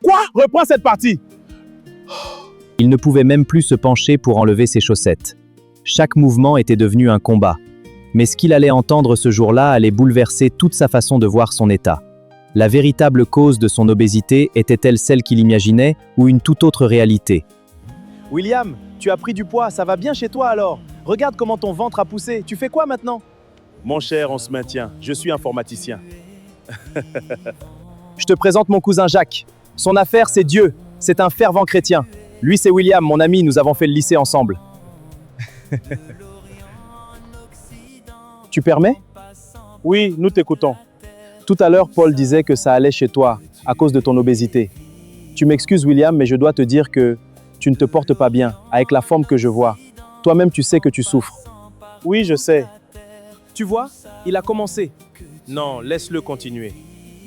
Quoi? Reprends cette partie. Il ne pouvait même plus se pencher pour enlever ses chaussettes. Chaque mouvement était devenu un combat. Mais ce qu'il allait entendre ce jour-là allait bouleverser toute sa façon de voir son état. La véritable cause de son obésité était-elle celle qu'il imaginait ou une toute autre réalité? William, tu as pris du poids, ça va bien chez toi alors? Regarde comment ton ventre a poussé. Tu fais quoi maintenant? Mon cher, on se maintient. Je suis informaticien. Je te présente mon cousin Jacques. Son affaire, c'est Dieu. C'est un fervent chrétien. Lui, c'est William, mon ami. Nous avons fait le lycée ensemble. Tu permets? Oui, nous t'écoutons. Tout à l'heure, Paul disait que ça allait chez toi à cause de ton obésité. Tu m'excuses, William, mais je dois te dire que tu ne te portes pas bien avec la forme que je vois. Toi-même, tu sais que tu souffres. Oui, je sais. Tu vois, il a commencé. Non, laisse-le continuer.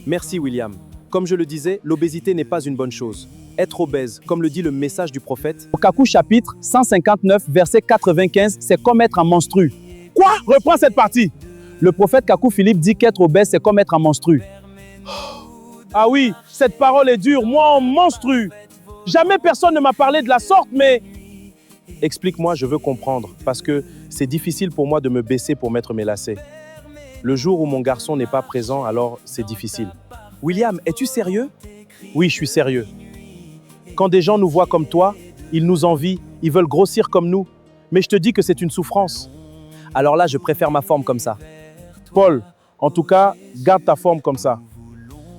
Merci, William. Comme je le disais, l'obésité n'est pas une bonne chose. Être obèse, comme le dit le message du prophète. Au Kakou chapitre 159, verset 95, c'est comme être un menstru. Quoi? Reprends cette partie. Le prophète Kakou Philippe dit qu'être obèse, c'est comme être un menstru. Ah oui, cette parole est dure. Moi, en menstru. Jamais personne ne m'a parlé de la sorte, mais... Explique-moi, je veux comprendre, parce que c'est difficile pour moi de me baisser pour mettre mes lacets. Le jour où mon garçon n'est pas présent, alors c'est difficile. William, es-tu sérieux? Oui, je suis sérieux. Quand des gens nous voient comme toi, ils nous envient, ils veulent grossir comme nous. Mais je te dis que c'est une souffrance. Alors là, je préfère ma forme comme ça. Paul, en tout cas, garde ta forme comme ça.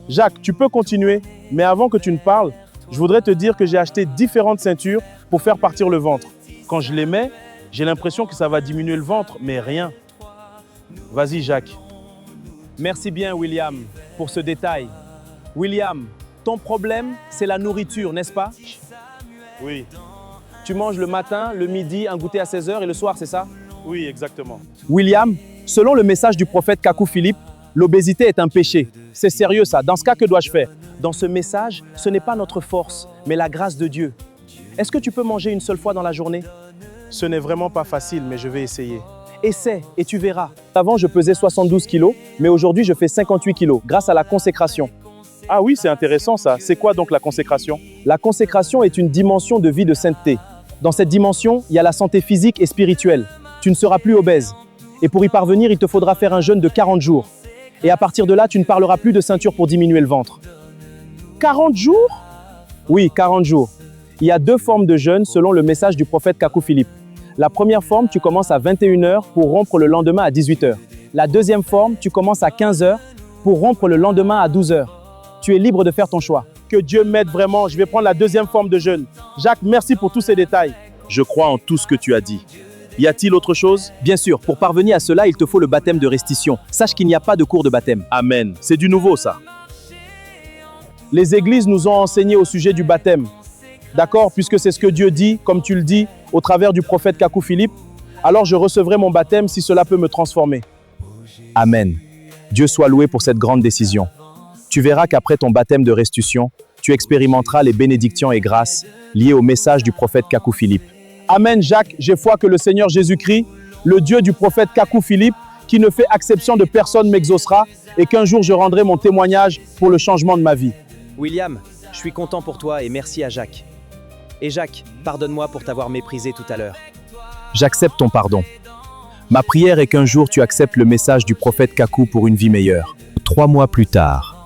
Jacques, tu peux continuer, mais avant que tu ne parles, je voudrais te dire que j'ai acheté différentes ceintures pour faire partir le ventre. Quand je les mets, j'ai l'impression que ça va diminuer le ventre, mais rien. Vas-y, Jacques. Merci bien, William, pour ce détail. William, ton problème, c'est la nourriture, n'est-ce pas? Oui. Tu manges le matin, le midi, un goûter à 16h et le soir, c'est ça? Oui, exactement. William, selon le message du prophète Kakou Philippe, l'obésité est un péché. C'est sérieux ça. Dans ce cas, que dois-je faire? Dans ce message, ce n'est pas notre force, mais la grâce de Dieu. Est-ce que tu peux manger une seule fois dans la journée? Ce n'est vraiment pas facile, mais je vais essayer. Essaie et tu verras. Avant, je pesais 72 kilos, mais aujourd'hui, je fais 58 kilos grâce à la consécration. Ah oui, c'est intéressant ça. C'est quoi donc la consécration? La consécration est une dimension de vie de sainteté. Dans cette dimension, il y a la santé physique et spirituelle. Tu ne seras plus obèse. Et pour y parvenir, il te faudra faire un jeûne de 40 jours. Et à partir de là, tu ne parleras plus de ceinture pour diminuer le ventre. 40 jours? Oui, 40 jours. Il y a 2 formes de jeûne selon le message du prophète Kakou Philippe. La première forme, tu commences à 21h pour rompre le lendemain à 18h. La deuxième forme, tu commences à 15h pour rompre le lendemain à 12h. Tu es libre de faire ton choix. Que Dieu m'aide vraiment. Je vais prendre la deuxième forme de jeûne. Jacques, merci pour tous ces détails. Je crois en tout ce que tu as dit. Y a-t-il autre chose? Bien sûr, pour parvenir à cela, il te faut le baptême de restitution. Sache qu'il n'y a pas de cours de baptême. Amen. C'est du nouveau, ça. Les églises nous ont enseigné au sujet du baptême. D'accord? Puisque c'est ce que Dieu dit, comme tu le dis, au travers du prophète Kakou Philippe, alors je recevrai mon baptême si cela peut me transformer. Amen. Dieu soit loué pour cette grande décision. Tu verras qu'après ton baptême de restitution, tu expérimenteras les bénédictions et grâces liées au message du prophète Kakou Philippe. Amen, Jacques. J'ai foi que le Seigneur Jésus-Christ, le Dieu du prophète Kakou Philippe, qui ne fait exception de personne, m'exaucera et qu'un jour je rendrai mon témoignage pour le changement de ma vie. William, je suis content pour toi et merci à Jacques. Et Jacques, pardonne-moi pour t'avoir méprisé tout à l'heure. J'accepte ton pardon. Ma prière est qu'un jour tu acceptes le message du prophète Kakou pour une vie meilleure. 3 mois plus tard.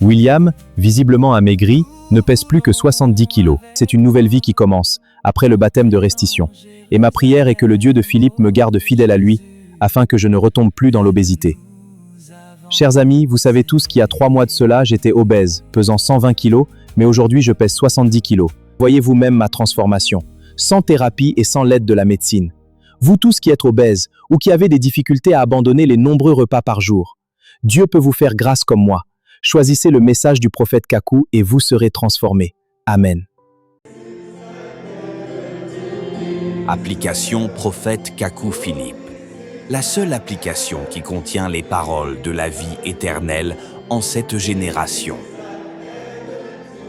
William, visiblement amaigri, ne pèse plus que 70 kilos. C'est une nouvelle vie qui commence, après le baptême de restitution. Et ma prière est que le Dieu de Philippe me garde fidèle à lui, afin que je ne retombe plus dans l'obésité. Chers amis, vous savez tous qu'il y a 3 mois de cela, j'étais obèse, pesant 120 kilos, mais aujourd'hui je pèse 70 kilos. Voyez vous-même ma transformation, sans thérapie et sans l'aide de la médecine. Vous tous qui êtes obèses ou qui avez des difficultés à abandonner les nombreux repas par jour, Dieu peut vous faire grâce comme moi. Choisissez le message du prophète Kakou et vous serez transformés. Amen. Application Prophète Kakou Philippe. La seule application qui contient les paroles de la vie éternelle en cette génération.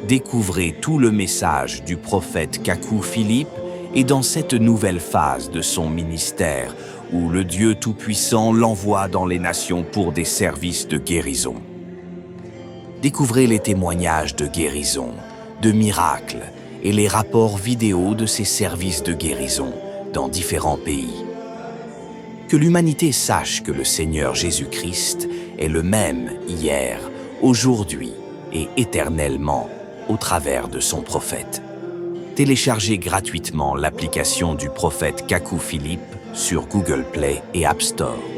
Découvrez tout le message du prophète Kakou Philippe et dans cette nouvelle phase de son ministère où le Dieu Tout-Puissant l'envoie dans les nations pour des services de guérison. Découvrez les témoignages de guérison, de miracles et les rapports vidéo de ces services de guérison dans différents pays. Que l'humanité sache que le Seigneur Jésus-Christ est le même hier, aujourd'hui et éternellement au travers de son prophète. Téléchargez gratuitement l'application du prophète Kakou Philippe sur Google Play et App Store.